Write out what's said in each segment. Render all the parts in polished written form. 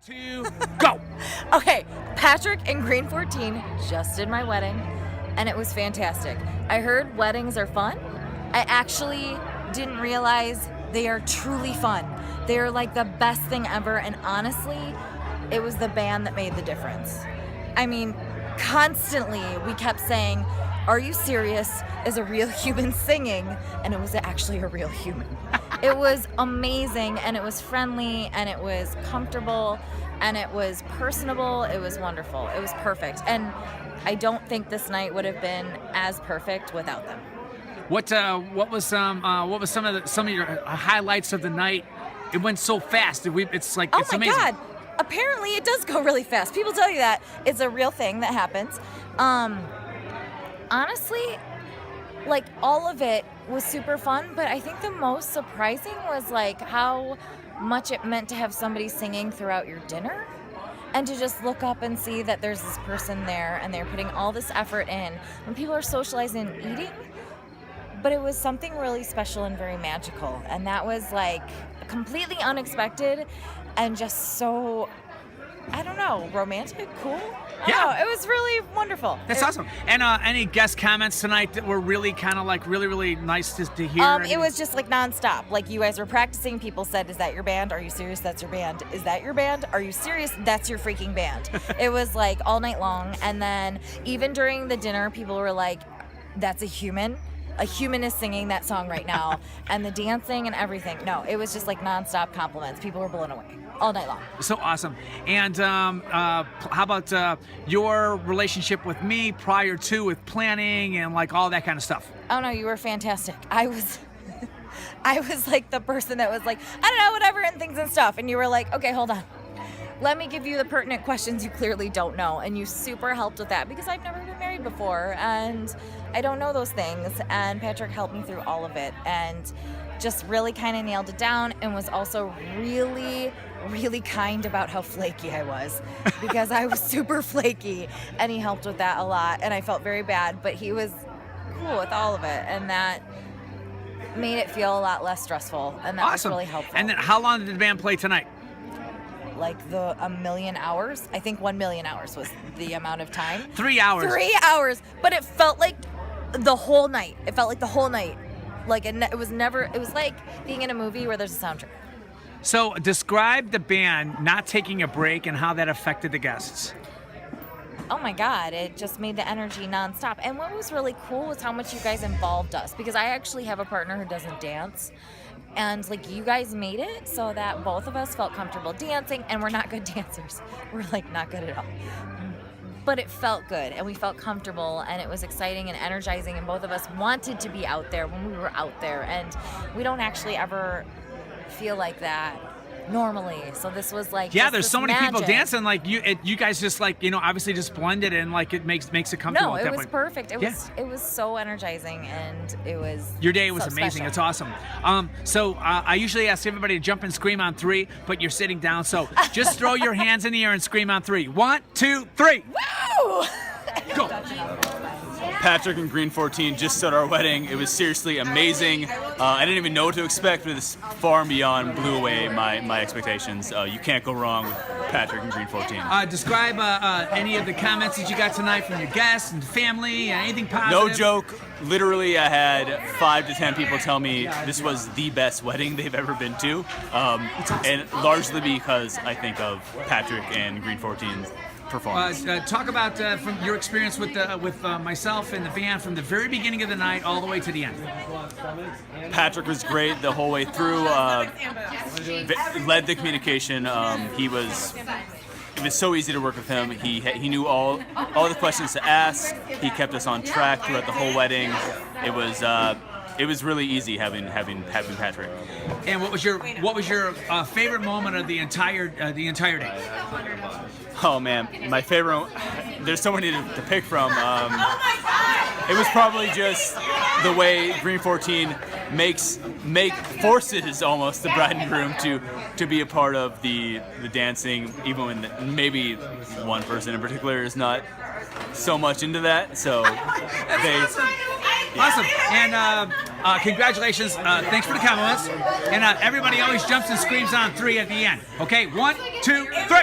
2, go. Okay, Patrick and Green 14 just did my wedding, and it was fantastic. I heard weddings are fun. I actually didn't realize they are truly fun. They are like the best thing ever, and honestly, it was the band that made the difference. I mean, constantly we kept saying, "Are you serious? Is a real human singing?" And it was actually a real human. It was amazing, and it was friendly, and it was comfortable, and it was personable. It was wonderful. It was perfect. And I don't think this night would have been as perfect without them. What was some of your highlights of the night? It went so fast. It's Oh it's my amazing. God. Apparently it does go really fast. People tell you that. It's a real thing that happens. Honestly, like all of it was super fun, but I think the most surprising was like how much it meant to have somebody singing throughout your dinner and to just look up and see that there's this person there and they're putting all this effort in when people are socializing and eating. But it was something really special and very magical, and that was like completely unexpected and just so, I don't know, romantic, cool. I don't know, it was really wonderful. That's awesome. And any guest comments tonight that were really kind of like really nice to hear? It was just like nonstop. Like you guys were practicing. People said, "Is that your band? Are you serious? That's your band. Is that your band? Are you serious? That's your freaking band." It was like all night long. And then even during the dinner, people were like, "That's a human. A human is singing that song right now." And the dancing and everything. No, it was just like nonstop compliments. People were blown away all night long. So awesome. And how about your relationship with me prior to, with planning and like all that kind of stuff? Oh no, you were fantastic. I was like the person that was like, "I don't know, whatever," and things and stuff. And you were like, "Okay, hold on. Let me give you the pertinent questions you clearly don't know." And you super helped with that because I've never been married before and I don't know those things. And Patrick helped me through all of it and just really kind of nailed it down, and was also really kind about how flaky I was because I was super flaky, and he helped with that a lot, and I felt very bad, but he was cool with all of it, and that made it feel a lot less stressful, and that was really helpful. And then how long did the band play tonight? Like a million hours. I think 1 million hours was the amount of time. 3 hours. 3 hours, but it felt like the whole night. It felt like the whole night. Like it was like being in a movie where there's a soundtrack. So describe the band not taking a break and how that affected the guests. Oh my God, it just made the energy nonstop. And what was really cool was how much you guys involved us, because I actually have a partner who doesn't dance. And like you guys made it so that both of us felt comfortable dancing, and we're not good dancers. We're like not good at all. But it felt good, and we felt comfortable, and it was exciting and energizing, and both of us wanted to be out there when we were out there, and we don't actually ever feel like that normally. So this was like there's so many people dancing, like you guys just like, obviously just blended, and like it makes it comfortable. No, at it that was point. perfect. It was so energizing, and it was your day was so amazing. special. It's awesome. So I usually ask everybody to jump and scream on 3, but you're sitting down, so just throw your hands in the air and scream on 3. 1, 2, 3. Woo! Go. Patrick and Green 14 just at our wedding. It was seriously amazing. I didn't even know what to expect, but this far and beyond blew away my expectations. You can't go wrong with Patrick and Green 14. Describe any of the comments that you got tonight from your guests and family, anything positive. No joke. Literally, I had 5 to 10 people tell me this was the best wedding they've ever been to, and largely because I think of Patrick and Green 14's performance. Talk about from your experience with myself and the band from the very beginning of the night all the way to the end. Patrick was great the whole way through. Led the communication. It was so easy to work with him. He knew all the questions to ask. He kept us on track throughout the whole wedding. It was really easy having Patrick. And what was your favorite moment of the entire day? Oh man, my favorite. There's so many to pick from. It was probably just the way Green 14 forces almost the bride and groom to be a part of the dancing, even when maybe one person in particular is not so much into that. So Awesome. And congratulations. Thanks for the compliments. And everybody always jumps and screams on 3 at the end. Okay, 1, 2, 3.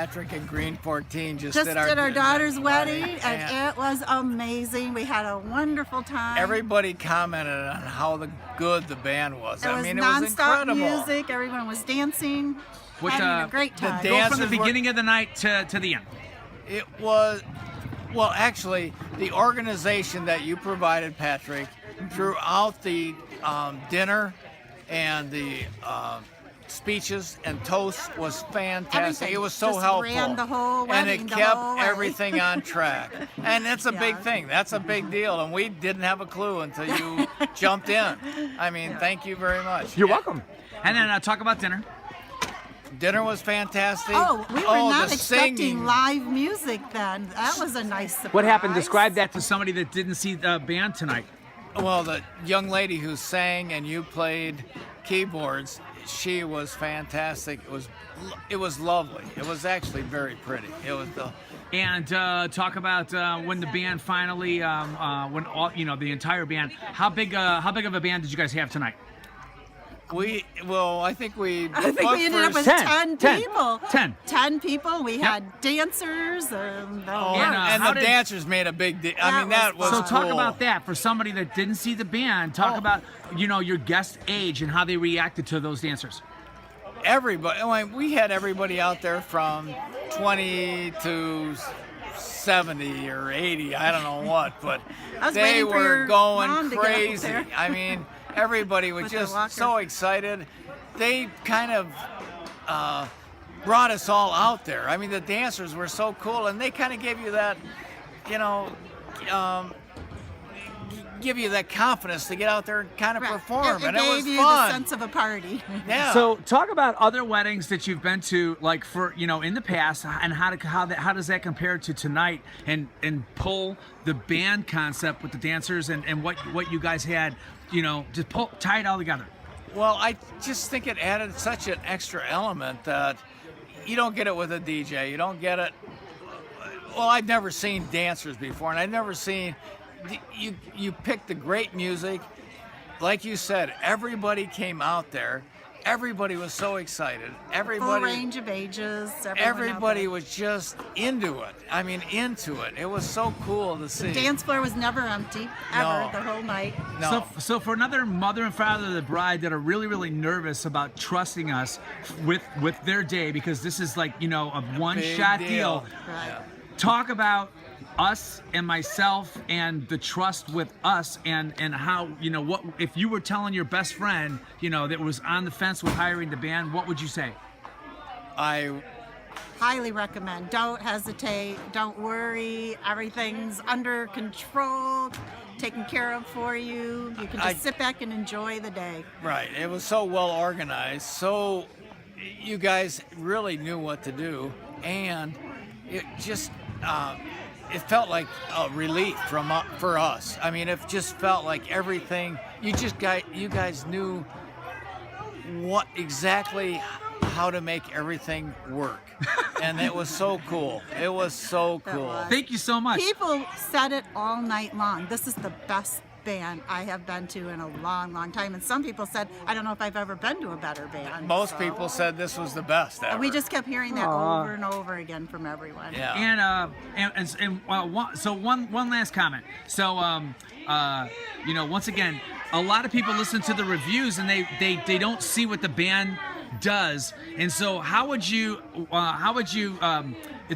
Patrick and Green 14 just Just did did our daughter's wedding, wedding, and it was amazing. We had a wonderful time. everybody commented on how good the band was. It I was mean, it was nonstop incredible. music. Everyone was dancing, having a great time. the Go dance- from the Dancers were- beginning of the night to the end. It was, well, actually, the organization that you provided, Patrick, throughout the dinner and the speeches and toasts was fantastic. Everything. It was so Just helpful. ran the whole and wedding it the kept whole way. everything on track. And that's a big Yeah. thing. That's a big deal. And we didn't have a clue until you jumped in. I mean, thank you very much. You're welcome. And then talk about dinner. Dinner was fantastic. Oh, we were not the expecting singing. live music then. That was a nice surprise. What happened? Describe that To somebody that didn't see the band tonight. Well, the young lady who sang and you played keyboards, she was fantastic. It was lovely. It was actually very pretty. It was the And talk about when the band finally, when all the entire band. How big of a band did you guys have tonight? I think we I think we ended up with 10. 10 people. 10. 10 people. We had dancers. And And, the how did- dancers made a big deal. I mean, that was So talk cool. about that for somebody that didn't see the band. Talk about your guest age and how they reacted to those dancers. Everybody. I mean, we had everybody out there from 20 to 70 or 80. I don't know what, but I was they waiting for were your mom going to get up crazy. there. I mean, everybody was With their just walker. so excited. They kind of brought us all out there. I mean, the dancers were so cool, and they kind of gave you that, give you that confidence to get out there and kind of Right. perform, It and it gave was you fun. the sense of a party. Yeah. So talk about other weddings that you've been to, like in the past, and how does that compare to tonight, and pull the band concept with the dancers and what you guys had, just tie it all together. Well, I just think it added such an extra element that you don't get it with a DJ. You don't get it. Well, I've never seen dancers before, and I've never seen. You picked the great music, like you said. Everybody came out there. Everybody was so excited. Full Everybody. range of ages. Everybody was just into it. I mean, into it. It was so cool to see. The dance floor was never empty, ever, No. the whole night. No. So for another mother and father of the bride that are really, really nervous about trusting us with their day, because this is like, a one-shot Big deal. Right. Talk about us and myself and the trust with us and how, what if you were telling your best friend, that was on the fence with hiring the band, what would you say? I Highly recommend. Don't hesitate. Don't worry. Everything's under control, taken care of for you. You can just sit back and enjoy the day. Right. It was so well organized. So you guys really knew what to do, and it just it felt like a relief for us. I mean, it just felt like everything. You guys knew what exactly how to make everything work, and it was so cool. It was so cool. was. Thank you so much. People said it all night long. This is the best band I have been to in a long, long time. And some people said, I don't know if I've ever been to a better band. Most So- people said this was the best ever. And we just kept hearing that over and over again from everyone. Yeah. One last comment. So once again, a lot of people listen to the reviews and they don't see what the band does. And so how would you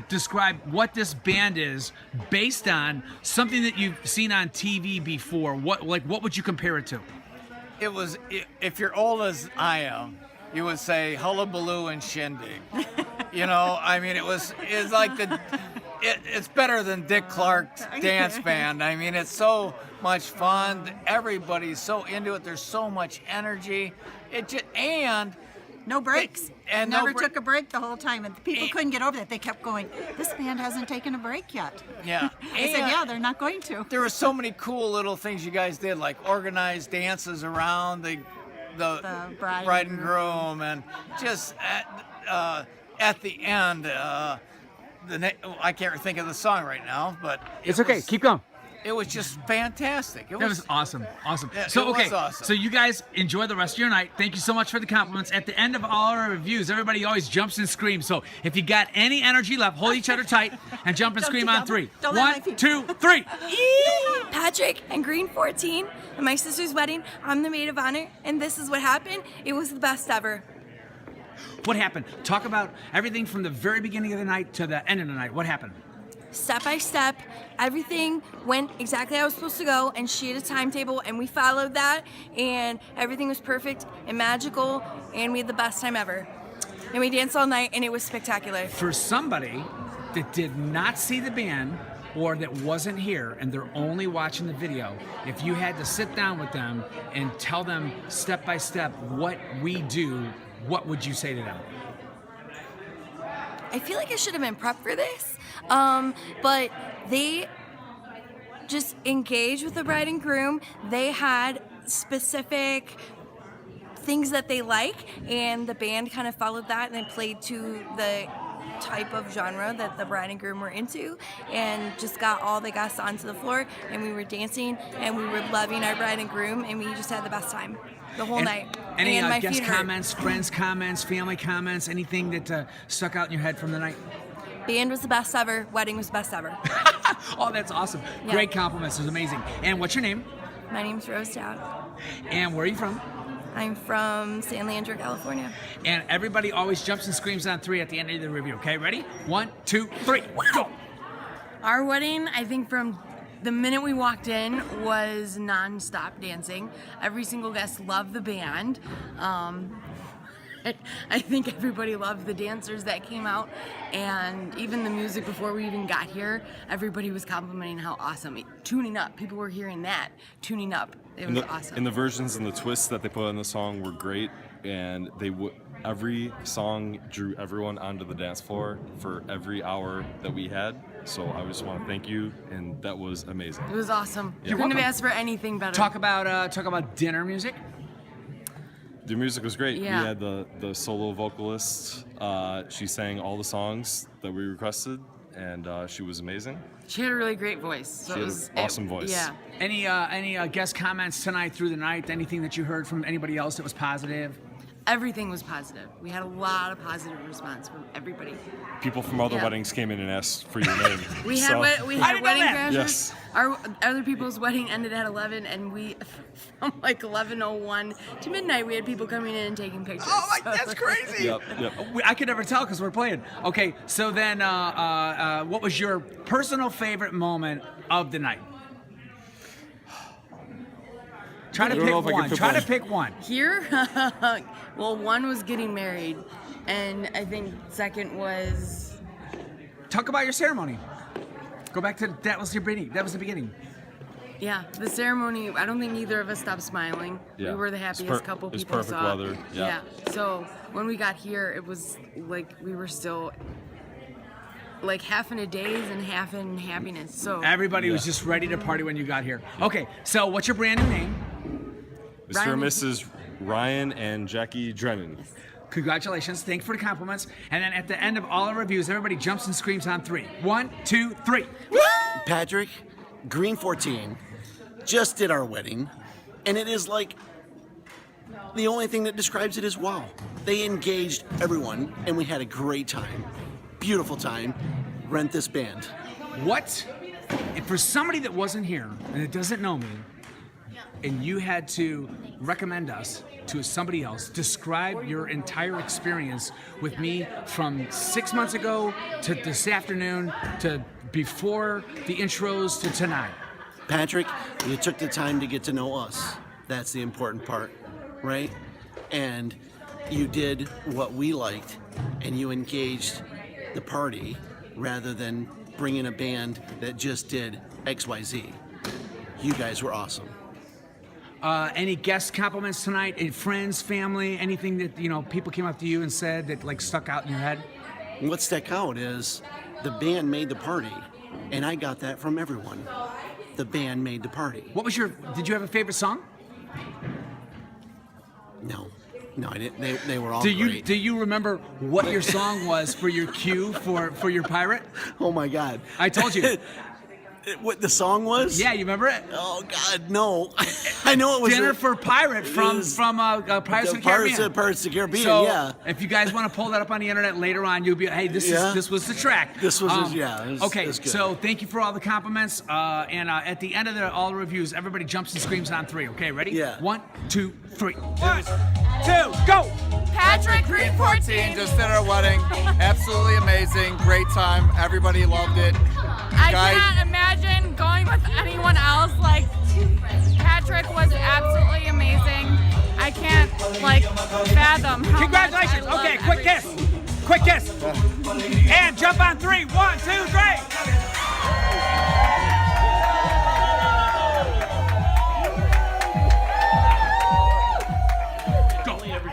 describe what this band is based on something that you've seen on TV before? What would you compare it to? It was, if you're old as I am, you would say hullabaloo and shindig. I mean, it's like it's better than Dick Clark's dance band. I mean, it's so much fun. Everybody's so into it. There's so much energy. No breaks. And never no took a break the whole time. And people couldn't get over that. They kept going, this band hasn't taken a break yet. Yeah. I said, yeah, they're not going to. There were so many cool little things you guys did, like organized dances around the bride and groom, and just at the end, I can't think of the song right now, but It's okay. Keep going. it was just fantastic. That was awesome. Awesome. Yeah, So, it was okay. awesome. So, you guys enjoy the rest of your night. Thank you so much for the compliments. At the end of all our reviews, everybody always jumps and screams. So, if you got any energy left, hold each other tight and jump and scream on 3. Don't let my 1, feet- 2, 3. Patrick and Green 14 at my sister's wedding. I'm the maid of honor, and this is what happened. It was the best ever. What happened? Talk about everything from the very beginning of the night to the end of the night. What happened? Step by step, everything went exactly how it was supposed to go, and she had a timetable, and we followed that, and everything was perfect and magical, and we had the best time ever. And we danced all night, and it was spectacular. For somebody that did not see the band or that wasn't here and they're only watching the video, if you had to sit down with them and tell them step by step what we do, what would you say to them? I feel like I should have been prepped for this, but they just engaged with the bride and groom. They had specific things that they like, and the band kind of followed that, and they played to the type of genre that the bride and groom were into, and just got all the guests onto the floor, and we were dancing, and we were loving our bride and groom, and we just had the best time the whole night. Any and my guest feet hurt. comments, friends comments, family comments, anything that stuck out in your head from the night? Band was the best ever. Wedding was the best ever. Oh, that's awesome. Yeah. Great compliments. It was amazing. And what's your name? My name's Rose Dowd. And where are you from? I'm from San Leandro, California. And everybody always jumps and screams on 3 at the end of the review. Okay, ready? 1, 2, 3, go! Our wedding, I think from the minute we walked in, was non-stop dancing. Every single guest loved the band. I think everybody loved the dancers that came out, and even the music before we even got here, everybody was complimenting how awesome. Tuning up, people were hearing that, tuning up. It was awesome. And the versions and the twists that they put in the song were great, and every song drew everyone onto the dance floor for every hour that we had. So I just want to thank you, and that was amazing. It was awesome. Yeah. You couldn't have Welcome. asked for anything better. Talk about dinner music. The music was great. Yeah. We had the solo vocalist. She sang all the songs that we requested, and she was amazing. She had a really great voice. So She it had was an awesome voice. Yeah. Any guest comments tonight through the night? Anything that you heard from anybody else that was positive? Everything was positive. We had a lot of positive response from everybody. People from other Yeah. weddings came in and asked for your name. We had So- we I had didn't know wedding that. crashers. Yes. Our other people's wedding ended at 11, and we from like 11:01 to midnight we had people coming in and taking pictures. Oh, that's crazy. Yep. I could never tell because we're playing. Okay, so then what was your personal favorite moment of the night? Try to don't pick know if I can one. pick Try to one. pick one. Here, well, one was getting married, and I think second was Talk about your ceremony. Go back to that was your beginning. That was the beginning. yeah the ceremony. I don't think either of us stopped smiling. Yeah. We were the It's happiest per- couple it was people perfect saw. weather. Yeah. So when we got here, it was like we were still like half in a daze and half in happiness. So Everybody was Yeah. just ready to party when you got here. Okay, so what's your brand new name? Mr. and Ryan- Mrs. Ryan and Jackie Drennan. Congratulations. Thanks for the compliments. And then at the end of all our reviews, everybody jumps and screams on 3. 1, 2, 3. Patrick, Green 14, just did our wedding, and it is like the only thing that describes it is wow. They engaged everyone, and we had a great time. Beautiful time. Rent this band. What, if for somebody that wasn't here and that doesn't know me, and you had to recommend us to somebody else, describe your entire experience with me from 6 months ago to this afternoon to before the intros to tonight. Patrick, you took the time to get to know us. That's the important part, right? And you did what we liked, and you engaged the party rather than bringing a band that just did XYZ. You guys were awesome. Any guest compliments tonight? Any friends, family, anything that people came up to you and said that like stuck out in your head? What stuck out is the band made the party, and I got that from everyone. The band made the party. Did you have a favorite song? No, I didn't. They were all Do great. you remember what your song was for your cue for your pirate? Oh my God! I told you. what the song was? Yeah, you remember it? Oh God, no. I know it was Dinner for Pirate from Pirates of the Caribbean. Pirates of the Caribbean. So yeah. if you guys want to pull that up on the internet later on, you'll be hey, this was the track. This was it okay, was good. so thank you for all the compliments. And at the end of all the reviews, everybody jumps and screams on 3. Okay, ready? Yeah. 1, 2, 3. 1, 2, go! Patrick, Green 14. Just did our wedding. Absolutely amazing. Great time. Everybody loved it. I cannot imagine going with anyone else. Like, Patrick was absolutely amazing. I can't, fathom how Congratulations. much I love Okay, quick everything. kiss. Quick kiss. And jump on 3. 1, 2, 3.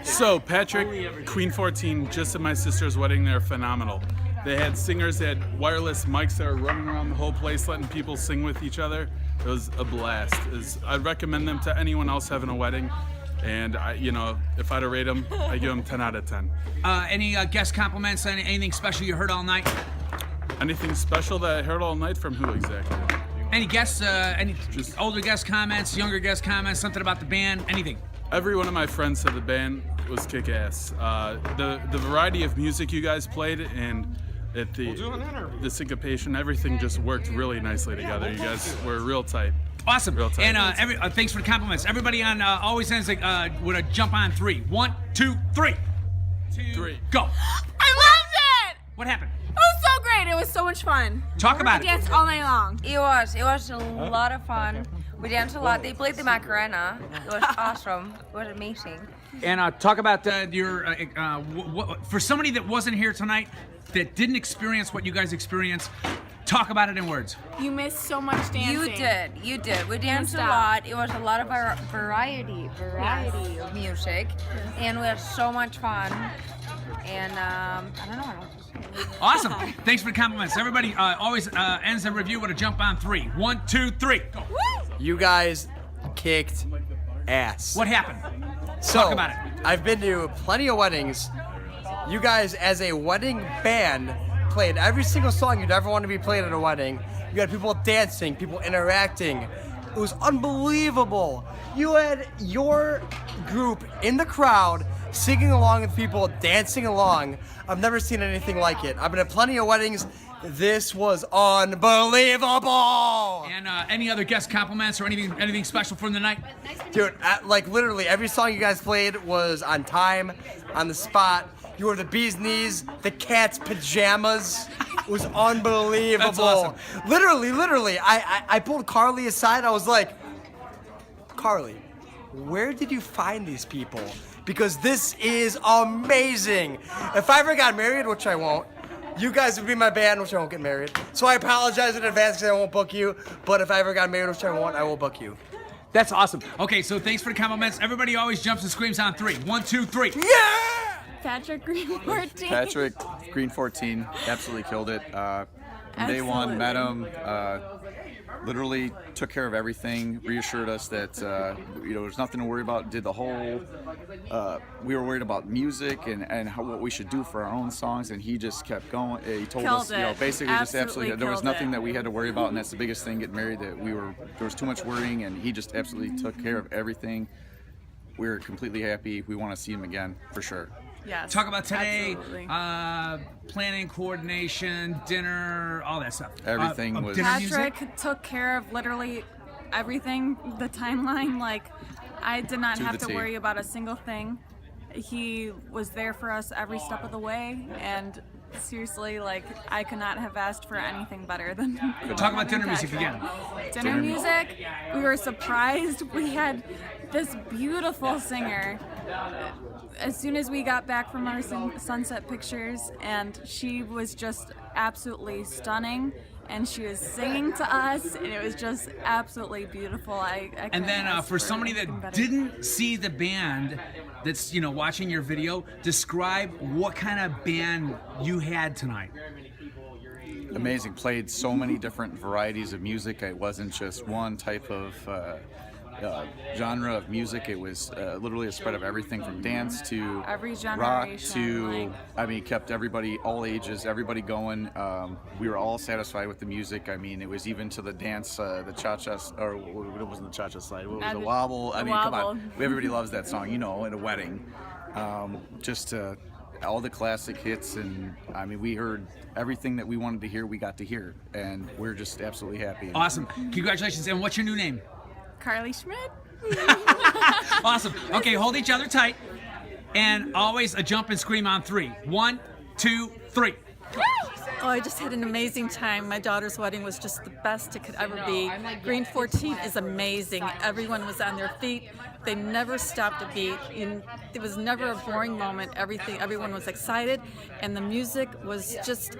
So Patrick, Queen 14, just at my sister's wedding, they're phenomenal. They had singers, they had wireless mics that were running around the whole place, letting people sing with each other. It was a blast. I'd recommend them to anyone else having a wedding. And if I'd rate them, I give them 10 out of 10. Any guest compliments? Anything special you heard all night? Anything special that I heard all night from who exactly? Any guests? Any older guest comments? Younger guest comments? Something about the band? Anything? Every one of my friends said the band was kick-ass. The variety of music you guys played and the syncopation, everything just worked really nicely together. You guys were real tight. Awesome. Real tight. And thanks for the compliments. Everybody on always ends with a jump on 3. 1, 2, 3. 3. Go. I loved it! What happened? It was so great. It was so much fun. Talk about We it. danced all night long. It was a lot of fun. We danced a lot. They played the Macarena. It was awesome. It was amazing. And talk about your for somebody that wasn't here tonight, that didn't experience what you guys experienced. Talk about it in words. You missed so much dancing. You did. We danced a lot. It was a lot of variety of music, and we had so much fun. And I don't know what else to say. Awesome. Thanks for the compliments. Everybody always ends the review with a jump on 3. 1, 2, 3. Go. You guys kicked ass. What happened? So, Talk about it. I've been to plenty of weddings. You guys, as a wedding band, played every single song you'd ever want to be played at a wedding. You had people dancing, people interacting. It was unbelievable. You had your group in the crowd singing along with people, dancing along. I've never seen anything like it. I've been at plenty of weddings. This was unbelievable. And any other guest compliments or anything special from the night? Dude, literally every song you guys played was on time, on the spot. You were the bee's knees, the cat's pajamas. It was unbelievable. That's awesome. Literally, I pulled Carly aside. I was like, Carly, where did you find these people? Because this is amazing. If I ever got married, which I won't, you guys would be my band, which I won't get married. So I apologize in advance because I won't book you. But if I ever got married, which I won't, I will book you. That's awesome. Okay, so thanks for the compliments. Everybody always jumps and screams on 3. 1, 2, 3. Yeah! Patrick Green 14. Patrick, Green 14, absolutely killed it. From day one, met him, literally took care of everything, reassured us that there's nothing to worry about. Did the whole, we were worried about music and what we should do for our own songs, and he just kept going. He told us, basically just absolutely, there was nothing that we had to worry about, and that's the biggest thing getting married, that there was too much worrying, and he just absolutely took care of everything. We were completely happy. We want to see him again, for sure. Yes, talk about today, absolutely. Planning, coordination, dinner, all that stuff. Everything was. Patrick took care of literally everything, the timeline. Like, I did not have to worry about a single thing. He was there for us every step of the way, and seriously, I could not have asked for anything better than. Talk about dinner music again. Dinner music, we were surprised. We had this beautiful singer. As soon as we got back from our sunset pictures, and she was just absolutely stunning, and she was singing to us, and it was just absolutely beautiful. And then for somebody that didn't see the band, that's watching your video, describe what kind of band you had tonight. Amazing. Played so many different varieties of music. It wasn't just one type of genre of music. It was literally a spread of everything from dance to Every rock generation, to, I mean, kept everybody, all ages, everybody going. We were all satisfied with the music. I mean, it was even to the dance, the cha-cha, or it wasn't the cha-cha slide, what was the wobble? I mean, come on. Everybody loves that song, you know, at a wedding. All the classic hits, and I mean, we heard everything that we wanted to hear, we got to hear, and we're just absolutely happy. Awesome. Congratulations. And what's your new name? Carly Schmidt. Awesome. Okay, hold each other tight, and always a jump and scream on 3. 1, 2, 3. Oh, I just had an amazing time. My daughter's wedding was just the best it could ever be. Green 14 is amazing. Everyone was on their feet. They never stopped a beat. It was never a boring moment. Everyone was excited, and the music was just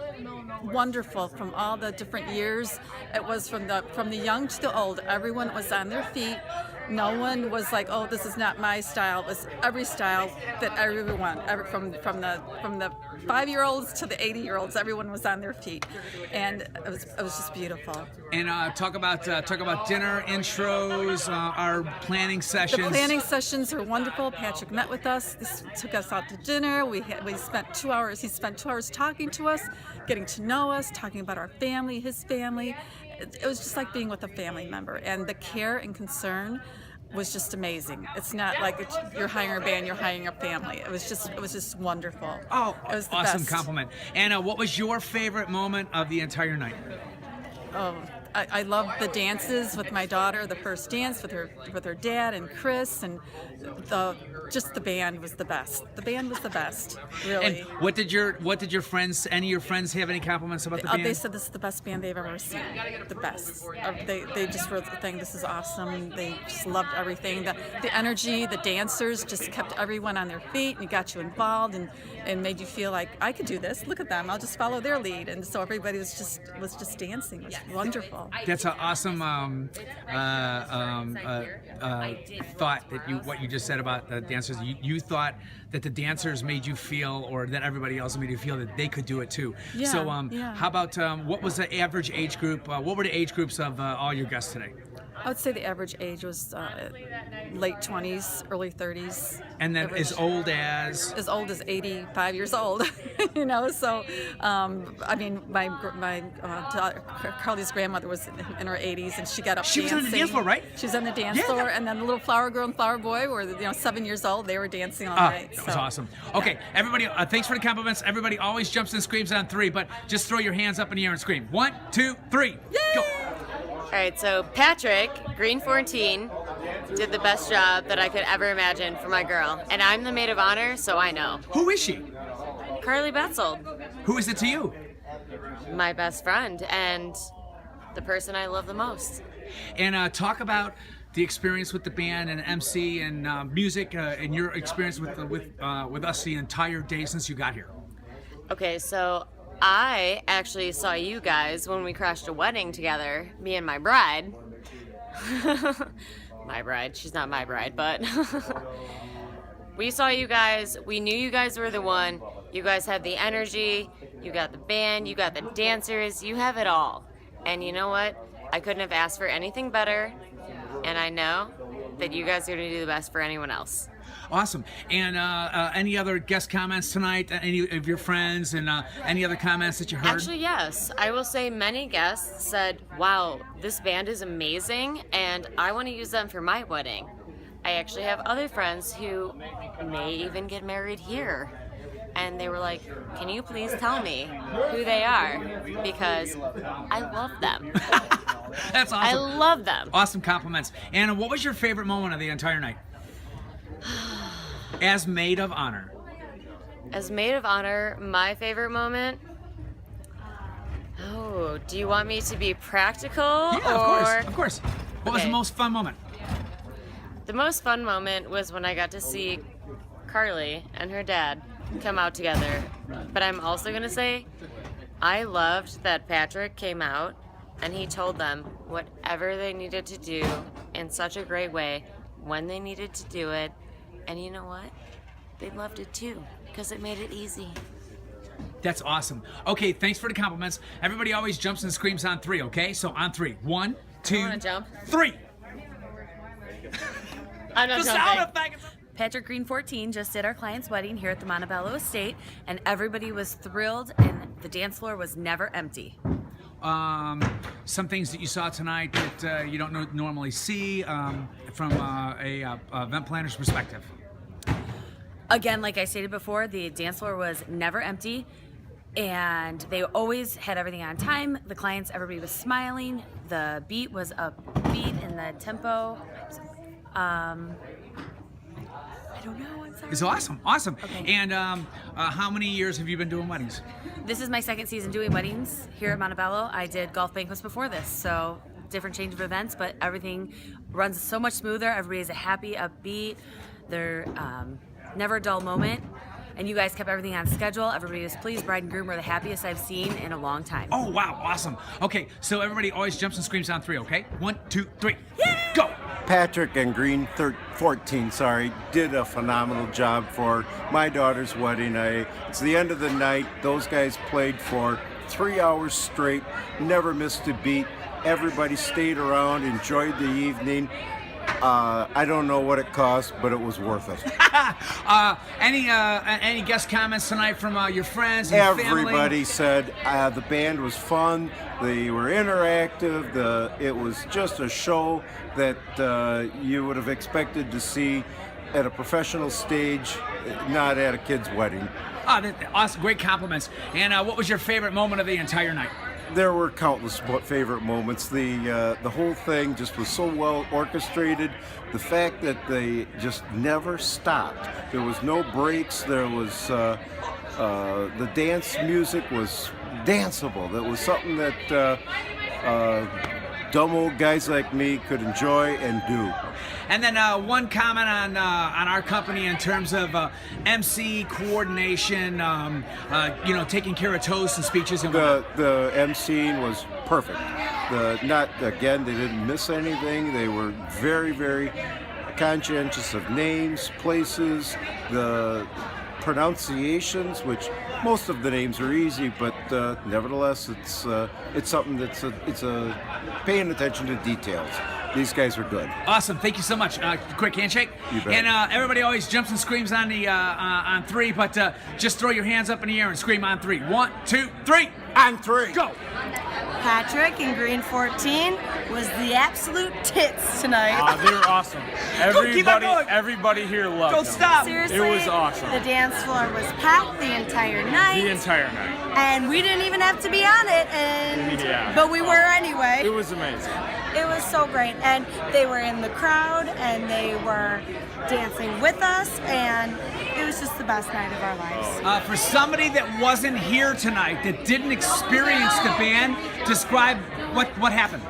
wonderful from all the different years. It was from the young to the old. Everyone was on their feet. No one was like, "Oh, this is not my style." It was every style that everyone, from the 5-year-olds to the 80-year-olds, everyone was on their feet, and it was just beautiful. And talk about dinner intros, our planning sessions. The planning sessions are wonderful. Patrick met with us. This took us out to dinner. We spent 2 hours. He spent 2 hours talking to us, getting to know us, talking about our family, his family. It was just like being with a family member, and the care and concern was just amazing. It's not like you're hiring a band, you're hiring a family. It was just wonderful. Oh, it was the awesome best. compliment. And what was your favorite moment of the entire night? Oh, I love the dances with my daughter. The first dance with her dad and Chris, and the band was the best. The band was the best, really. And what did your friends? Any of your friends have any compliments about the band? They said this is the best band they've ever seen. The best. They just wrote the thing. This is awesome. They just loved everything. The energy, the dancers just kept everyone on their feet and got you involved and made you feel like I could do this. Look at them. I'll just follow their lead. And so everybody was just dancing. It was wonderful. That's an awesome thought what you just said about the dancers. You thought that the dancers made you feel, or that everybody else made you feel that they could do it too. Yeah, so yeah. How about what was the average age group? What were the age groups of all your guests today? I would say the average age was late 20s, early 30s. And then as old as 85 years old, you know. So, I mean, my Carly's grandmother was in her 80s, and she got up. She dancing. was on the dance floor, right? She was on the dance floor, and then the little flower girl and flower boy were 7 years old. They were dancing all night. That was awesome. Okay, everybody, thanks for the compliments. Everybody always jumps and screams on 3, but just throw your hands up in the air and scream. 1, 2, 3, go. All right, so Patrick, Green 14, did the best job that I could ever imagine for my girl. And I'm the maid of honor, so I know. Who is she? Carly Betzold. Who is it to you? My best friend and the person I love the most. And talk about the experience with the band and MC and music and your experience with us the entire day since you got here. Okay, so I actually saw you guys when we crashed a wedding together, me and my bride. My bride, she's not my bride, but we saw you guys, we knew you guys were the one. You guys had the energy, you got the band, you got the dancers, you have it all. And you know what? I couldn't have asked for anything better, and I know that you guys are going to do the best for anyone else. Awesome. And any other guest comments tonight? Any of your friends and any other comments that you heard? Actually, yes. I will say many guests said, wow, this band is amazing, and I want to use them for my wedding. I actually have other friends who may even get married here. And they were like, can you please tell me who they are? Because I love them. That's awesome. I love them. Awesome compliments. Anna, what was your favorite moment of the entire night? As maid of honor. As maid of honor, my favorite moment? Oh, do you want me to be practical? Yeah, of course. What was the most fun moment? The most fun moment was when I got to see Carly and her dad come out together. But I'm also going to say, I loved that Patrick came out and he told them whatever they needed to do in such a great way when they needed to do it. And you know what? They loved it too, because it made it easy. That's awesome. Okay, thanks for the compliments. Everybody always jumps and screams on 3, okay? So on 3. 1, 2, wanna jump? 3. I'm not The sound jumping. effect. Patrick Green 14 just did our client's wedding here at the Montebello Estate, and everybody was thrilled, and the dance floor was never empty. Some things that you saw tonight that you don't normally see from a event planner's perspective. Again, like I stated before, the dance floor was never empty, and they always had everything on time. The clients, everybody was smiling. The beat was upbeat in the tempo. I don't know. I'm sorry. It's awesome, awesome. Okay. And how many years have you been doing weddings? This is my second season doing weddings here at Montebello. I did golf banquets before this, so different change of events, but everything runs so much smoother. Everybody's a happy, upbeat. They're never a dull moment. And you guys kept everything on schedule. Everybody was pleased. Bride and groom were the happiest I've seen in a long time. Oh, wow, awesome. Okay, so everybody always jumps and screams on 3, okay? 1, 2, 3, go! Patrick and Green 14, did a phenomenal job for my daughter's wedding. It's the end of the night. Those guys played for 3 hours straight, never missed a beat. Everybody stayed around, enjoyed the evening. I don't know what it cost, but it was worth it. Any guest comments tonight from your friends and Everybody family? said the band was fun. They were interactive. It was just a show that you would have expected to see at a professional stage, not at a kid's wedding. Awesome, great compliments. And what was your favorite moment of the entire night? There were countless favorite moments. The whole thing just was so well orchestrated. The fact that they just never stopped. There was no breaks. There was the dance music was danceable. That was something that dumb old guys like me could enjoy and do. And then one comment on our company in terms of MC coordination, taking care of toasts and speeches and whatnot. The emceeing was perfect. They didn't miss anything. They were very, very conscientious of names, places, the pronunciations, which most of the names are easy, but nevertheless, it's something that's paying attention to details. These guys are good. Awesome, thank you so much. Quick handshake. You bet. And everybody always jumps and screams on the on 3, but just throw your hands up in the air and scream on 3. 1, 2, 3. On 3. Go. Patrick in Green 14 was the absolute tits tonight. They were awesome. Everybody here loved Don't them. stop. Seriously, It was awesome. The dance floor was packed the entire night. The entire night. And we didn't even have to be on it, but we were anyway. It was amazing. It was so great, and they were in the crowd, and they were dancing with us, and it was just the best night of our lives. For somebody that wasn't here tonight, that didn't experience the band, describe what happened.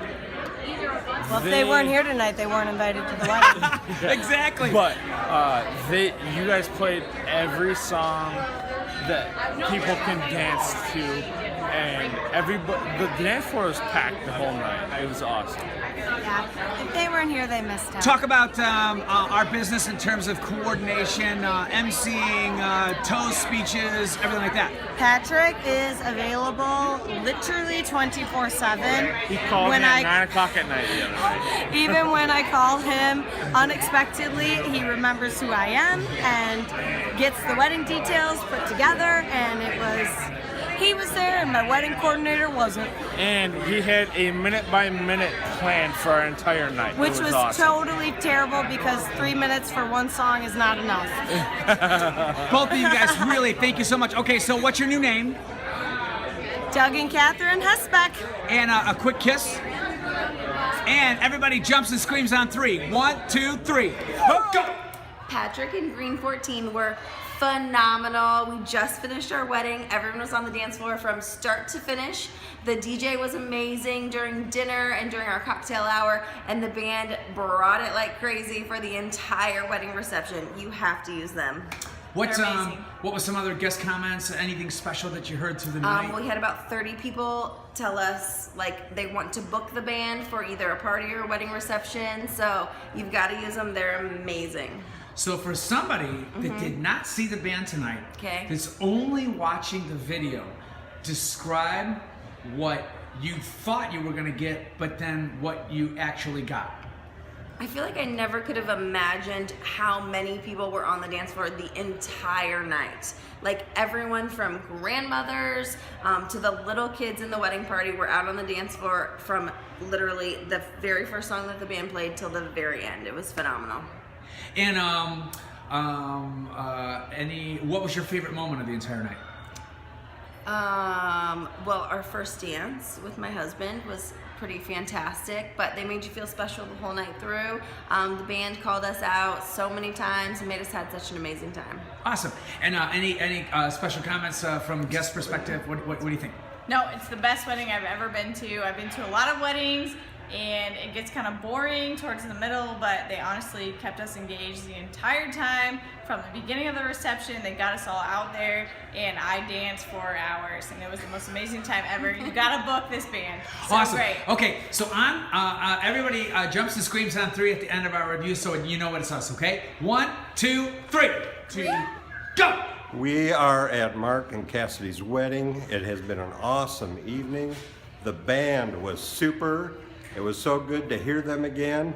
Well, if they weren't here tonight, they weren't invited to the wedding. Exactly. But you guys played every song that people can dance to, and the dance floor was packed the whole night. It was awesome. Yeah, if they weren't here, they missed out. Talk about our business in terms of coordination, emceeing, toast speeches, everything like that. Patrick is available literally 24/7. He called me at 9 o'clock at night the other night. Even when I call him unexpectedly, he remembers who I am and gets the wedding details put together, and he was there and my wedding coordinator wasn't. And he had a minute-by-minute plan for our entire night. Which it was awesome. totally terrible because 3 minutes for one song is not enough. Both of you guys, really, thank you so much. Okay, so what's your new name? Doug and Catherine Hesbeck. And a quick kiss. And everybody jumps and screams on 3. 1, 2, 3. Go! Patrick and Green 14 were phenomenal. We just finished our wedding. Everyone was on the dance floor from start to finish. The DJ was amazing during dinner and during our cocktail hour, and the band brought it like crazy for the entire wedding reception. You have to use them. What They're amazing. what was some other guest comments? Anything special that you heard through the night? We had about 30 people tell us like they want to book the band for either a party or a wedding reception, so you've got to use them. They're amazing. So for somebody that did not see the band tonight, Okay. that's only watching the video, describe what you thought you were going to get, but then what you actually got. I feel like I never could have imagined how many people were on the dance floor the entire night. Like everyone from grandmothers to the little kids in the wedding party were out on the dance floor from literally the very first song that the band played till the very end. It was phenomenal. And what was your favorite moment of the entire night? Well, our first dance with my husband was pretty fantastic, but they made you feel special the whole night through. The band called us out so many times and made us have such an amazing time. Awesome. And any special comments from guest perspective? What do you think? No, it's the best wedding I've ever been to. I've been to a lot of weddings, and it gets kind of boring towards the middle, but they honestly kept us engaged the entire time. From the beginning of the reception, they got us all out there, and I danced for hours, and it was the most amazing time ever. You gotta book this band. So Awesome. great. Okay, so everybody jumps and screams on 3 at the end of our review, so you know what it's us, okay? 1, 2, 3. 2, go! We are at Mark and Cassidy's wedding. It has been an awesome evening. The band was super. It was so good to hear them again.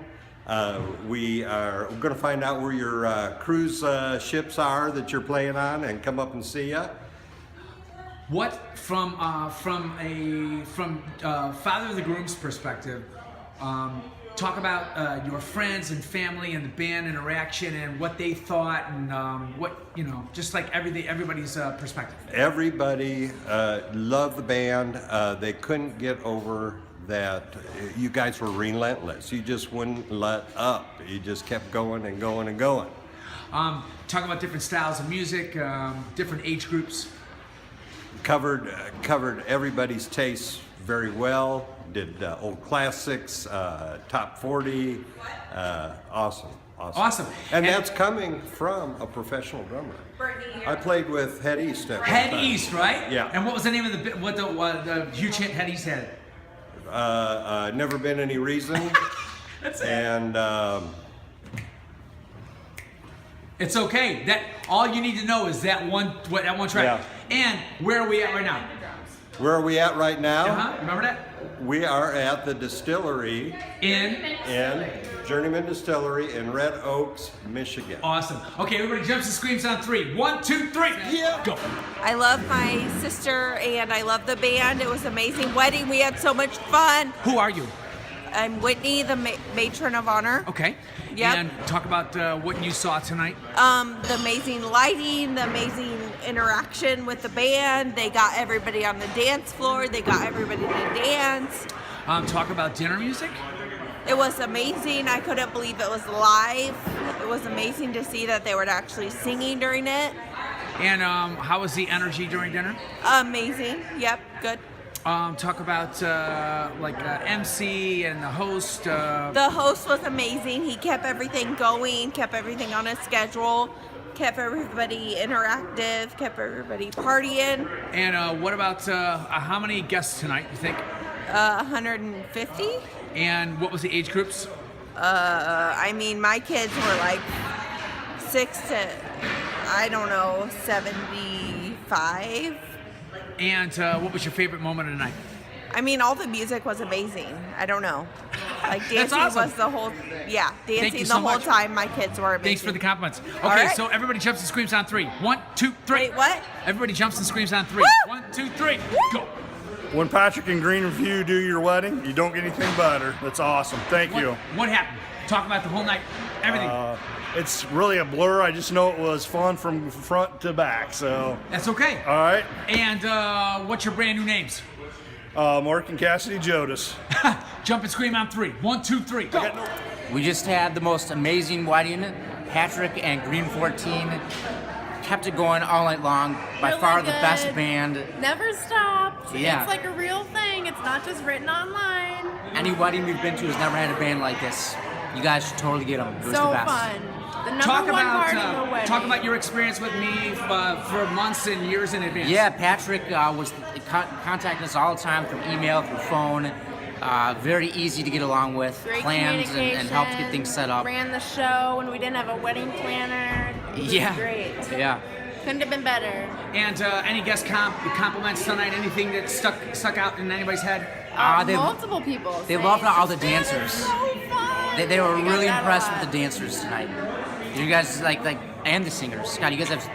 We are going to find out where your cruise ships are that you're playing on and come up and see ya. What from Father of the Groom's perspective, talk about your friends and family and the band interaction and what they thought and just like everybody's perspective. Everybody loved the band. They couldn't get over that you guys were relentless. You just wouldn't let up. You just kept going and going and going. Talk about different styles of music, different age groups. Covered everybody's tastes very well. Did old classics, top 40. Awesome. And that's coming from a professional drummer. I played with Head East. Head East, right? Yeah. And what was the name of the huge hit Head East had? Never Been Any Reason. That's it. And it's okay. That all you need to know is that one track. Yeah. And where are we at right now? Where are we at right now? Remember that? We are at the distillery in Journeyman Distillery in Red Oaks, Michigan. Awesome. Okay, everybody jumps and screams on 3. 1, 2, 3. Yeah. Go. I love my sister and I love the band. It was an amazing wedding. We had so much fun. Who are you? I'm Whitney, the matron of honor. Okay. Yep. And talk about what you saw tonight. The amazing lighting, the amazing interaction with the band. They got everybody on the dance floor. They got everybody to dance. Talk about dinner music. It was amazing. I couldn't believe it was live. It was amazing to see that they were actually singing during it. And how was the energy during dinner? Amazing. Yep, good. Talk about MC and the host. The host was amazing. He kept everything going, kept everything on a schedule, kept everybody interactive, kept everybody partying. And what about how many guests tonight, you think? 150. And what was the age groups? My kids were like 6 to, 75. And what was your favorite moment of the night? All the music was amazing. I don't know. Like dancing awesome. was the whole, dancing the whole much. time. My kids were amazing. Thanks for the compliments. Okay, All right. so everybody jumps and screams on 3. 1, 2, 3. Wait, what? Everybody jumps and screams on 3. Woo! 1, 2, 3. Go. When Patrick and Green and you do your wedding, you don't get anything better. That's awesome. Thank you. What happened? Talk about the whole night. Everything. It's really a blur. I just know it was fun from front to back. So that's okay. All right. And what's your brand new names? Mark and Cassidy Jodas. Jump and scream on 3. 1, 2, 3. Go. We just had the most amazing wedding. Patrick and Green 14 kept it going all night long. By Really far the good. best band. Never stopped. Yeah. It's like a real thing. It's not just written online. Any wedding we've been to has never had a band like this. You guys should totally get them. It was So the best. fun. The number one part of the wedding. Talk about your experience with me for months and years in advance. Yeah, Patrick was contacting us all the time through email, through phone. Very easy to get along with. Great Plans communication. and helped get things set up. Ran the show when we didn't have a wedding planner. It was Yeah. great. Yeah. Couldn't have been better. And any guest compliments tonight? Anything that stuck out in anybody's head? They- Multiple people. They saying, loved all the "This band is dancers. So fun. They were really impressed with the dancers tonight. You guys and the singers. God, you guys have.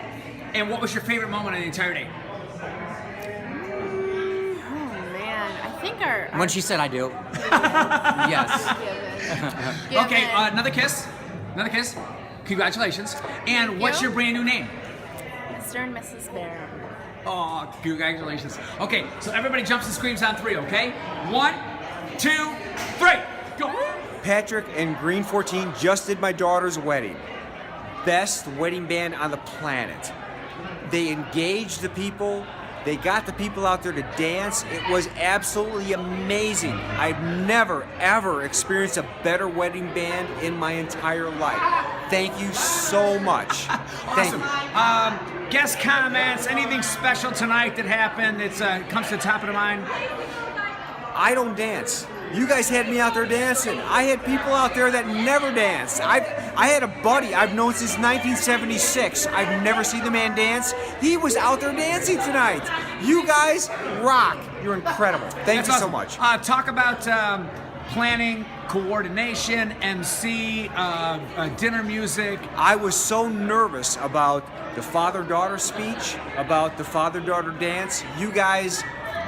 And what was your favorite moment of the entire day? I think our When she said I do. Yes. Okay, another kiss. Another kiss. Congratulations. And what's your brand new name? Mr. and Mrs. Bear. Oh, congratulations. Okay, so everybody jumps and screams on 3, okay? 1, 2, 3, go. Patrick and Green 14 just did my daughter's wedding. Best wedding band on the planet. They engaged the people. They got the people out there to dance. It was absolutely amazing. I've never, ever experienced a better wedding band in my entire life. Thank you so much. Awesome. Guest comments, anything special tonight that happened that comes to the top of the mind? I don't dance. You guys had me out there dancing. I had people out there that never danced. I had a buddy I've known since 1976. I've never seen the man dance. He was out there dancing tonight. You guys rock. You're incredible. Thank you so much. Talk about planning, coordination, MC, dinner music. I was so nervous about the father-daughter speech, about the father-daughter dance. You guys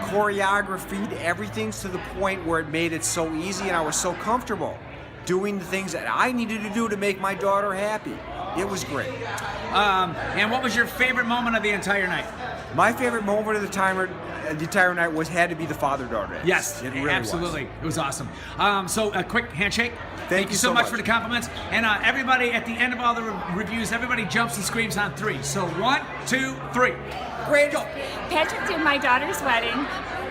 choreographed everything to the point where it made it so easy, and I was so comfortable doing the things that I needed to do to make my daughter happy. It was great. And what was your favorite moment of the entire night? My favorite moment of the entire night had to be the father-daughter dance. Yes, it really absolutely. was. It was awesome. So a quick handshake. Thank you so much for the compliments. And everybody, at the end of all the reviews, everybody jumps and screams on 3. So 1, 2, 3. Great. Patrick did my daughter's wedding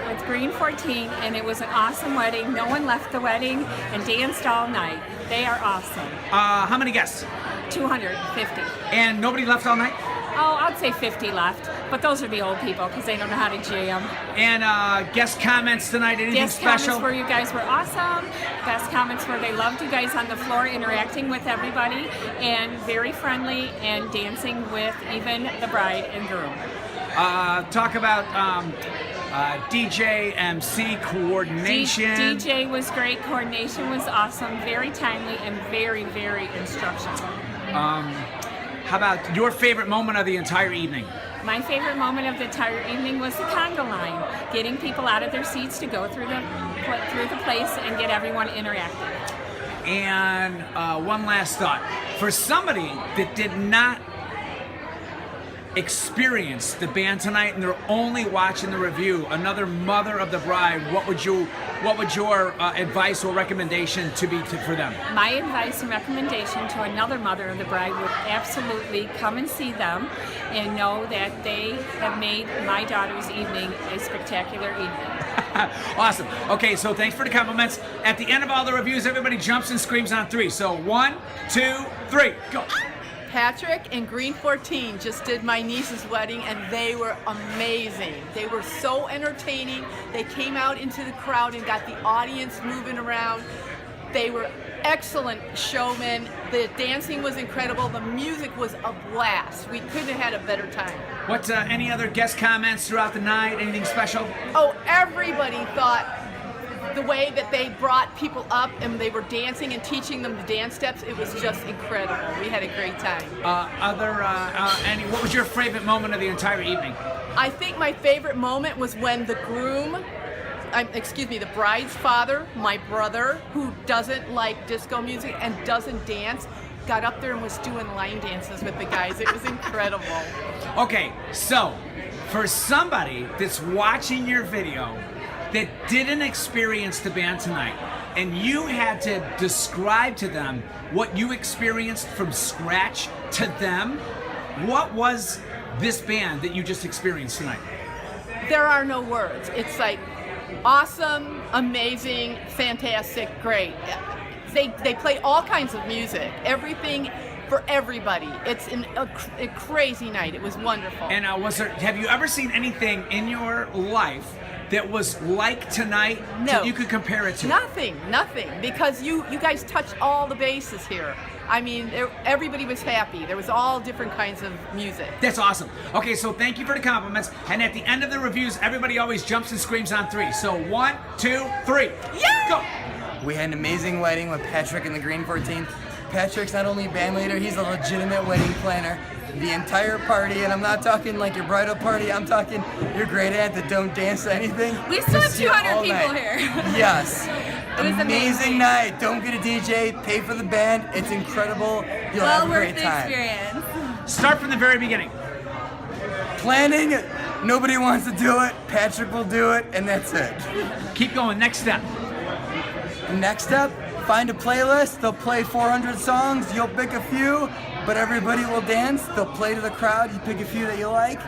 with Green 14, and it was an awesome wedding. No one left the wedding and danced all night. They are awesome. How many guests? 250. And nobody left all night? Oh, I'd say 50 left, but those are the old people because they don't know how to jam. And guest comments tonight, anything Guest special? comments were you guys were awesome. Best comments were they loved you guys on the floor interacting with everybody and very friendly and dancing with even the bride and groom. Talk about DJ, MC, coordination. DJ was great, coordination was awesome, very timely and very, very instructional. How about your favorite moment of the entire evening? My favorite moment of the entire evening was the conga line, getting people out of their seats to go through the place and get everyone interactive. And one last thought. For somebody that did not experience the band tonight and they're only watching the review, another mother of the bride, what would your advice or recommendation to be for them? My advice and recommendation to another mother of the bride would absolutely come and see them and know that they have made my daughter's evening a spectacular evening. Awesome. Okay, so thanks for the compliments. At the end of all the reviews, everybody jumps and screams on 3. So 1, 2, 3, go. Patrick and Green 14 just did my niece's wedding, and they were amazing. They were so entertaining. They came out into the crowd and got the audience moving around. They were excellent showmen. The dancing was incredible. The music was a blast. We couldn't have had a better time. What, any other guest comments throughout the night? Anything special? Oh, everybody thought the way that they brought people up and they were dancing and teaching them the dance steps, it was just incredible. We had a great time. What was your favorite moment of the entire evening? I think my favorite moment was when the bride's father, my brother, who doesn't like disco music and doesn't dance, got up there and was doing line dances with the guys. It was incredible. Okay, so for somebody that's watching your video that didn't experience the band tonight, and you had to describe to them what you experienced from scratch to them, what was this band that you just experienced tonight? There are no words. It's like awesome, amazing, fantastic, great. They play all kinds of music, everything for everybody. It's a crazy night. It was wonderful. And have you ever seen anything in your life that was like tonight that you could compare it to? Nothing, because you guys touched all the bases here. I mean, everybody was happy. There was all different kinds of music. That's awesome. Okay, so thank you for the compliments. And at the end of the reviews, everybody always jumps and screams on 3. So 1, 2, 3. Yeah! Go! We had an amazing wedding with Patrick and the Green 14. Patrick's not only a band leader, he's a legitimate wedding planner. The entire party, and I'm not talking like your bridal party, I'm talking your great aunt that don't dance to anything. We still have Just see it 200 all people night. here. Yes. It was amazing. night. Don't get a DJ, pay for the band. It's incredible. You'll have a great time. Experience. Start from the very beginning. Planning, nobody wants to do it. Patrick will do it, and that's it. Keep going. Next step. Next step, find a playlist. They'll play 400 songs. You'll pick a few, but everybody will dance. They'll play to the crowd. You pick a few that you like.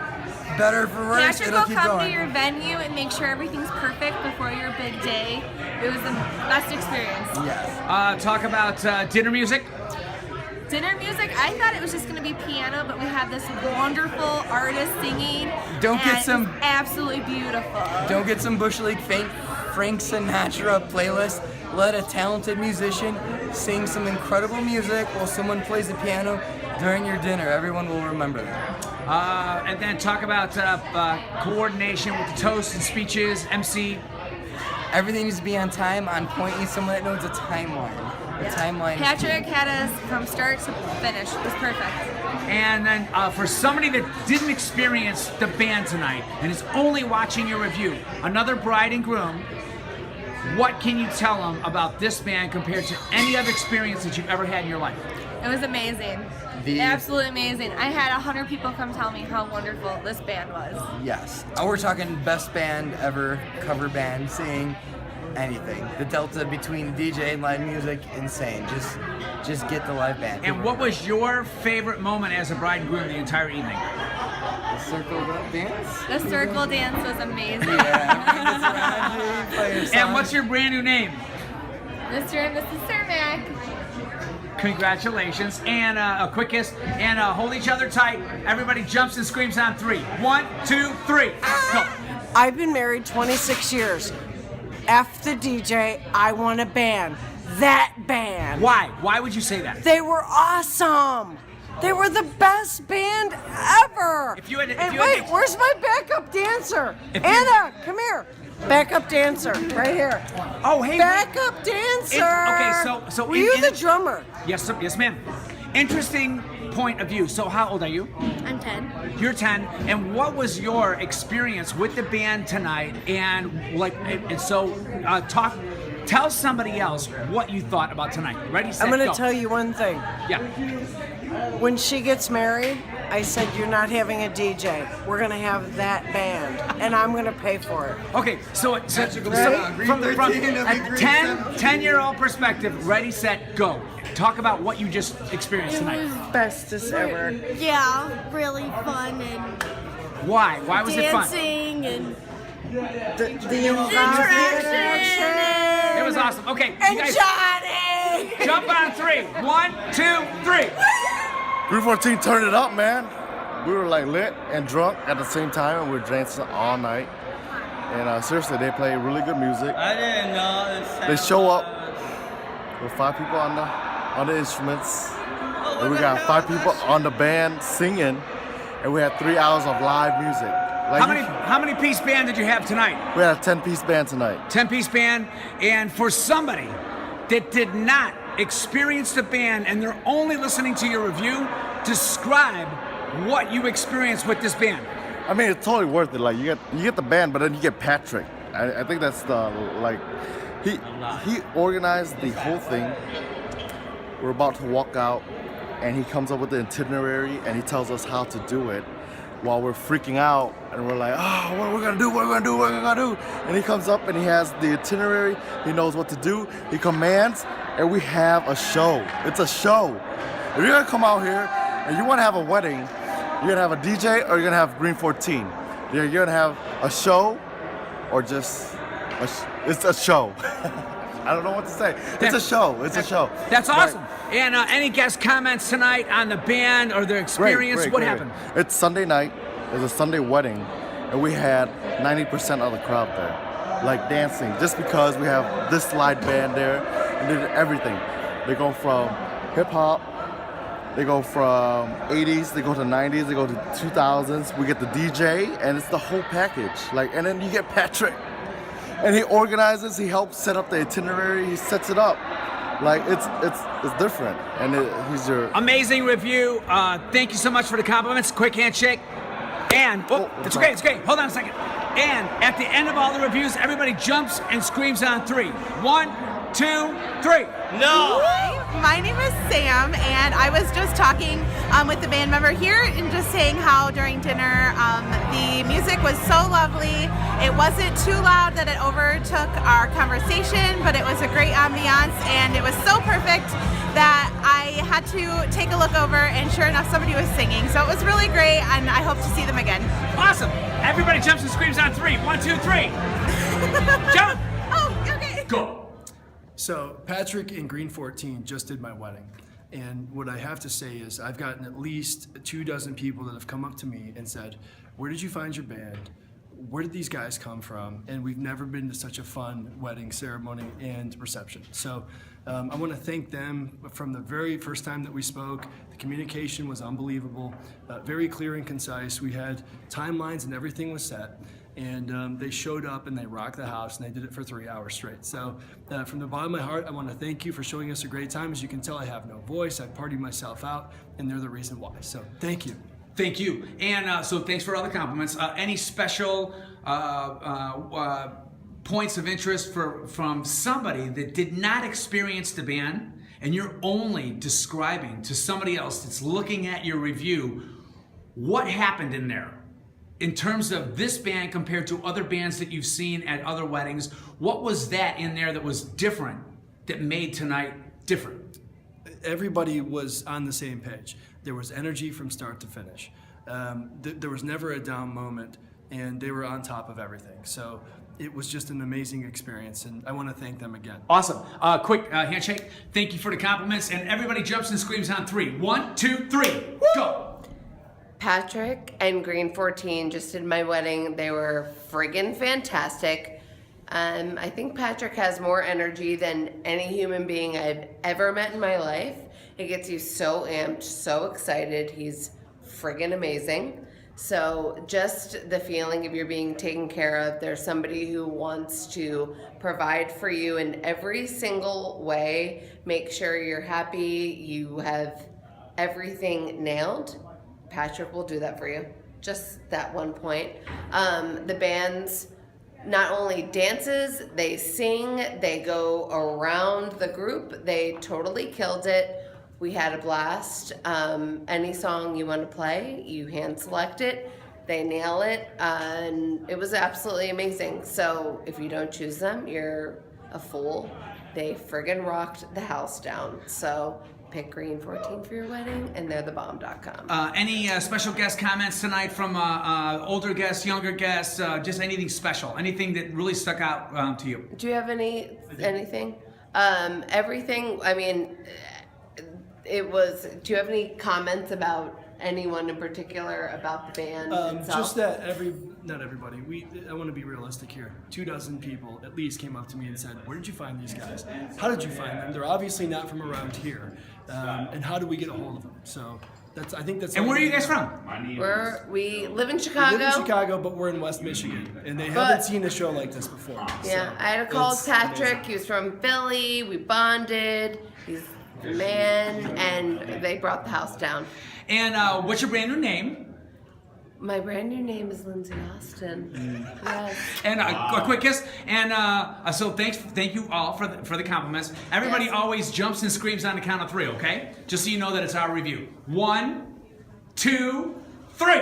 Better for worse, Patrick it'll will keep come going. to your venue and make sure everything's perfect before your big day. It was the best experience. Yes. Talk about dinner music. Dinner music, I thought it was just going to be piano, but we had this wonderful artist singing. Don't get and some- it was absolutely beautiful. Don't get some Bush League Frank Sinatra playlist. Let a talented musician sing some incredible music while someone plays the piano during your dinner. Everyone will remember that. And then talk about coordination with the toasts and speeches, MC. Everything needs to be on time, on point. You need someone that knows a timeline. The timeline. Patrick had us from start to finish. It was perfect. And then for somebody that didn't experience the band tonight and is only watching your review, another bride and groom, what can you tell them about this band compared to any other experience that you've ever had in your life? It was amazing. Absolutely amazing. I had 100 people come tell me how wonderful this band was. Yes. We're talking best band ever, cover band, singing anything. The delta between DJ and live music, insane. Just get the live band. And what was your favorite moment as a bride and groom the entire evening? The circle dance? The circle dance was amazing. And what's your brand new name? Mr. and Mrs. Cermak. Congratulations. And a quick kiss. And hold each other tight. Everybody jumps and screams on 3. 1, 2, 3. Go. I've been married 26 years. F the DJ, I want a band. That band. Why? Why would you say that? They were awesome. They were the best band ever. If you had, where's my backup dancer? Anna, come here. Backup dancer, right here. Oh, hey. Backup dancer. So were you the drummer? Yes, sir. Yes, ma'am. Interesting point of view. So how old are you? I'm 10. You're 10. And what was your experience with the band tonight? And tell somebody else what you thought about tonight. Ready, set, I'm going go. to tell you one thing. Yeah. When she gets married, I said, you're not having a DJ. We're going to have that band, and I'm going to pay for it. Okay, from a 10-year-old perspective, ready, set, go. Talk about what you just experienced tonight. Bestest ever. Yeah, really fun and Why? Why was it fun? dancing and the interaction. It was awesome. Okay, And you guys Johnny! jump on 3. 1, 2, 3. Group 14 turned it up, man. We were like lit and drunk at the same time, and we were dancing all night. And seriously, they play really good music. I didn't know. They show up with 5 people on the instruments. And we got 5 people on the band singing, and we had 3 hours of live music. Like How many piece band did you have tonight? We had a 10-piece band tonight. 10-piece band. And for somebody that did not experience the band and they're only listening to your review, describe what you experienced with this band. I mean, it's totally worth it. Like you get the band, but then you get Patrick. I think that's he organized the whole thing. We're about to walk out, and he comes up with the itinerary, and he tells us how to do it, while we're freaking out, and we're like, oh, what are we gonna do? What are we gonna do? What are we gonna do? And he comes up, and he has the itinerary. He knows what to do. He commands, and we have a show. It's a show. If you're gonna come out here and you wanna have a wedding, you're gonna have a DJ or you're gonna have Green 14. You're gonna have a show or just it's a show. I don't know what to say. It's a show. It's a show. That's awesome. And any guest comments tonight on the band or their experience? What happened? It's Sunday night. It's a Sunday wedding, and we had 90% of the crowd there, like dancing, just because we have this live band there, and they did everything. They go from hip hop. They go from 80s, they go to 90s, they go to 2000s. We get the DJ, and it's the whole package. And then you get Patrick. and he organizes. He helps set up the itinerary. He sets it up. Like it's different, and he's your amazing review. Thank you so much for the compliments. Quick handshake. And it's okay. It's okay. Hold on a second. And at the end of all the reviews, everybody jumps and screams on 3. 1, 2, 3. No! My name is Sam, and I was just talking with the band member here and just saying how during dinner the music was so lovely. It wasn't too loud that it overtook our conversation, but it was a great ambiance, and it was so perfect that I had to take a look over, and sure enough, somebody was singing. So it was really great, and I hope to see them again. Awesome! Everybody jumps and screams on 3. 1, 2, 3. Jump! Oh, okay. Go. So Patrick in Green 14 just did my wedding. And what I have to say is I've gotten at least 24 people that have come up to me and said, where did you find your band? Where did these guys come from? And we've never been to such a fun wedding ceremony and reception. So I want to thank them from the very first time that we spoke. The communication was unbelievable, very clear and concise. We had timelines and everything was set. And they showed up and they rocked the house, and they did it for 3 hours straight. So from the bottom of my heart, I want to thank you for showing us a great time. As you can tell, I have no voice. I partied myself out, and they're the reason why. So thank you. Thank you. And so thanks for all the compliments. Any special points of interest from somebody that did not experience the band, and you're only describing to somebody else that's looking at your review what happened in there? In terms of this band compared to other bands that you've seen at other weddings, what was that in there that was different, that made tonight different? Everybody was on the same page. There was energy from start to finish. There was never a down moment, and they were on top of everything. So it was just an amazing experience, and I want to thank them again. Awesome. Quick handshake. Thank you for the compliments, and everybody jumps and screams on 3. 1, 2, 3. Go. Patrick and Green 14 just did my wedding. They were friggin' fantastic. I think Patrick has more energy than any human being I've ever met in my life. It gets you so amped, so excited. He's friggin' amazing. So just the feeling of you're being taken care of. There's somebody who wants to provide for you in every single way. Make sure you're happy, you have everything nailed. Patrick will do that for you. Just that one point. The band's not only dances, they sing, they go around the group. They totally killed it. We had a blast. Any song you want to play, you hand select it. They nail it, and it was absolutely amazing. So if you don't choose them, you're a fool. They friggin' rocked the house down. So pick Green 14 for your wedding, and they're thebomb.com. Any special guest comments tonight from older guests, younger guests, just anything special, anything that really stuck out to you? Do you have anything? Everything, I mean, it was, do you have any comments about anyone in particular, about the band itself? Just that not everybody, I want to be realistic here. 24 people at least came up to me and said, where did you find these guys? How did you find them? They're obviously not from around here. And how do we get a hold of them? So I think that's. And where are you guys from? We live in Chicago. We live in Chicago, but we're in West Michigan, and they haven't seen a show like this before. Yeah, so I had to call Patrick. He was from Philly. We bonded. He's the man, and they brought the house down. And what's your brand new name? My brand new name is Lindsay Austin. Yes. And a quick kiss. And so thank you all for the compliments. Everybody always jumps and screams on the count of 3, okay? Just so you know that it's our review. 1, 2, 3.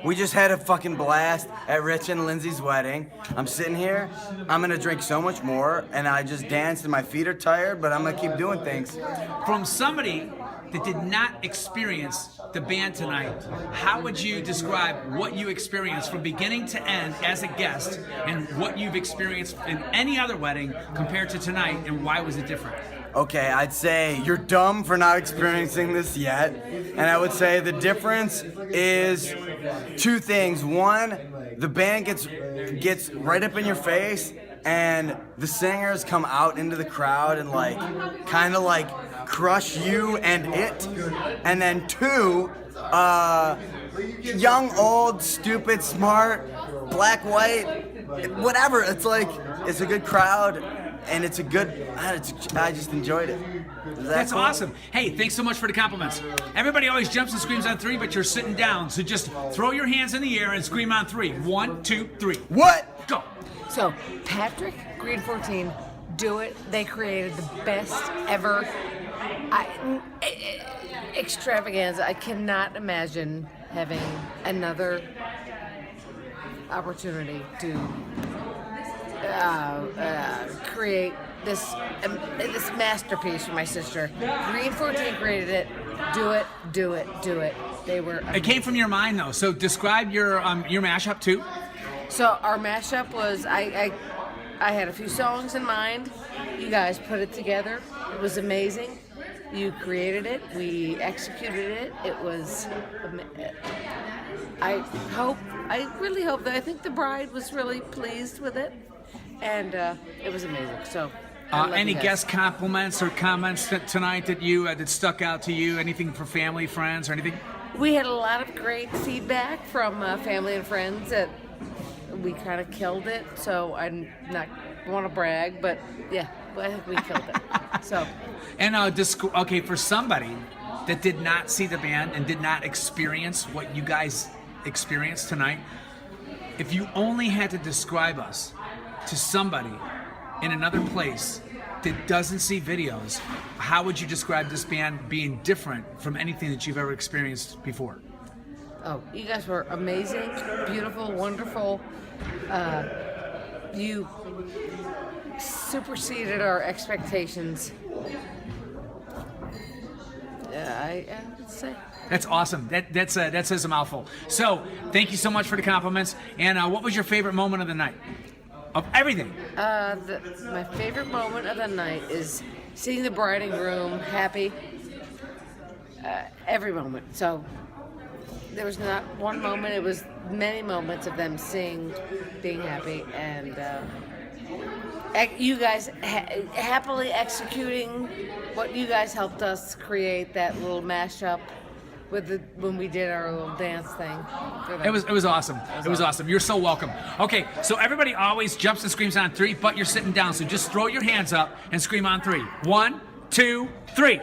We just had a fucking blast at Rich and Lindsay's wedding. I'm sitting here, I'm gonna drink so much more, and I just danced and my feet are tired, but I'm gonna keep doing things. From somebody that did not experience the band tonight, how would you describe what you experienced from beginning to end as a guest, and what you've experienced in any other wedding compared to tonight, and why was it different? Okay, I'd say you're dumb for not experiencing this yet. And I would say the difference is 2 things. One, the band gets right up in your face, and the singers come out into the crowd and kind of crush you and it. And then 2, young, old, stupid, smart, black, white, whatever. It's like it's a good crowd, and it's a good. I just enjoyed it. That's awesome. Hey, thanks so much for the compliments. Everybody always jumps and screams on 3, but you're sitting down. So just throw your hands in the air and scream on 3. 1, 2, 3. What? Go. So, Patrick, Green 14, do it. They created the best ever extravaganza. I cannot imagine having another opportunity to create this masterpiece for my sister. Green 14 created it. Do it, do it, do it. They were amazing. It came from your mind though. So describe your mashup too. So our mashup was I had a few songs in mind. You guys put it together. It was amazing. You created it. We executed it. It was. I really hope that I think the bride was really pleased with it, and it was amazing. So. Any guest compliments or comments tonight that stuck out to you? Anything for family, friends, or anything? We had a lot of great feedback from family and friends that we kind of killed it. So I'm not want to brag, but yeah, I think we killed it. So. And okay, for somebody that did not see the band and did not experience what you guys experienced tonight, if you only had to describe us to somebody in another place that doesn't see videos, how would you describe this band being different from anything that you've ever experienced before? Oh, you guys were amazing, beautiful, wonderful. You superseded our expectations. I would say. That's awesome. That says a mouthful. So, thank you so much for the compliments. And what was your favorite moment of the night? Of everything? My favorite moment of the night is seeing the bride and groom happy. Every moment. So there was not one moment. It was many moments of them being happy, and you guys happily executing what you guys helped us create, that little mashup. When we did our little dance thing. It was awesome. It was awesome. You're so welcome. Okay, so everybody always jumps and screams on 3, but you're sitting down, so just throw your hands up and scream on 3. 1, 2, 3.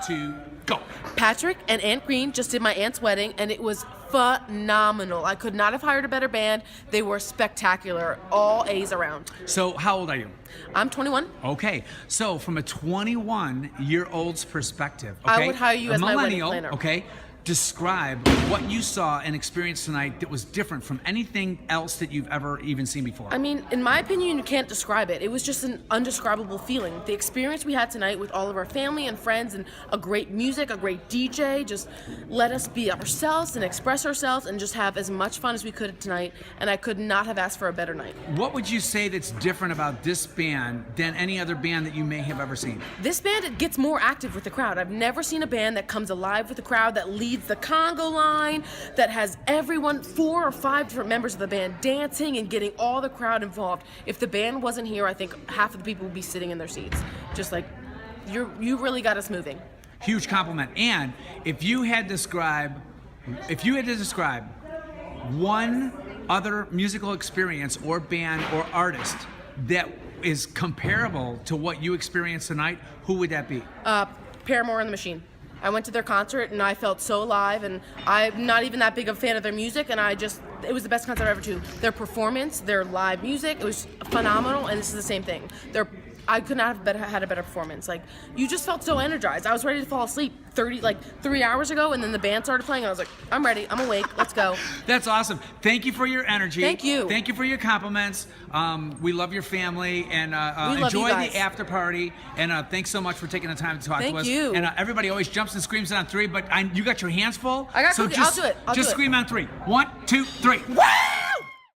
2, go. Patrick and Aunt Green just did my aunt's wedding, and it was phenomenal. I could not have hired a better band. They were spectacular. All A's around. So how old are you? I'm 21. Okay, so from a 21-year-old's perspective, okay, I would hire you as my wedding planner. Okay, describe what you saw and experienced tonight that was different from anything else that you've ever even seen before. I mean, in my opinion, you can't describe it. It was just an undescribable feeling. The experience we had tonight with all of our family and friends, and a great music, a great DJ, just let us be ourselves and express ourselves and just have as much fun as we could tonight, and I could not have asked for a better night. What would you say that's different about this band than any other band that you may have ever seen? This band gets more active with the crowd. I've never seen a band that comes alive with the crowd, that leads the Congo line, that has everyone, 4 or 5 different members of the band dancing and getting all the crowd involved. If the band wasn't here, I think half of the people would be sitting in their seats. Just like, you really got us moving. Huge compliment. And if you had to describe one other musical experience or band or artist that is comparable to what you experienced tonight, who would that be? Paramore and the Machine. I went to their concert and I felt so alive, and I'm not even that big of a fan of their music, and it was the best concert I've ever been to. Their performance, their live music, it was phenomenal, and this is the same thing. I could not have had a better performance. Like, you just felt so energized. I was ready to fall asleep 3 hours ago, and then the band started playing, and I was like, I'm ready, I'm awake, let's go. That's awesome. Thank you for your energy. Thank you. Thank you for your compliments. We love your family, and enjoy the after party, and thanks so much for taking the time to talk to us. Thank you. And everybody always jumps and screams on 3, but you got your hands full. I got so cookies. I'll do it. Just scream on 3. 1, 2, 3. What?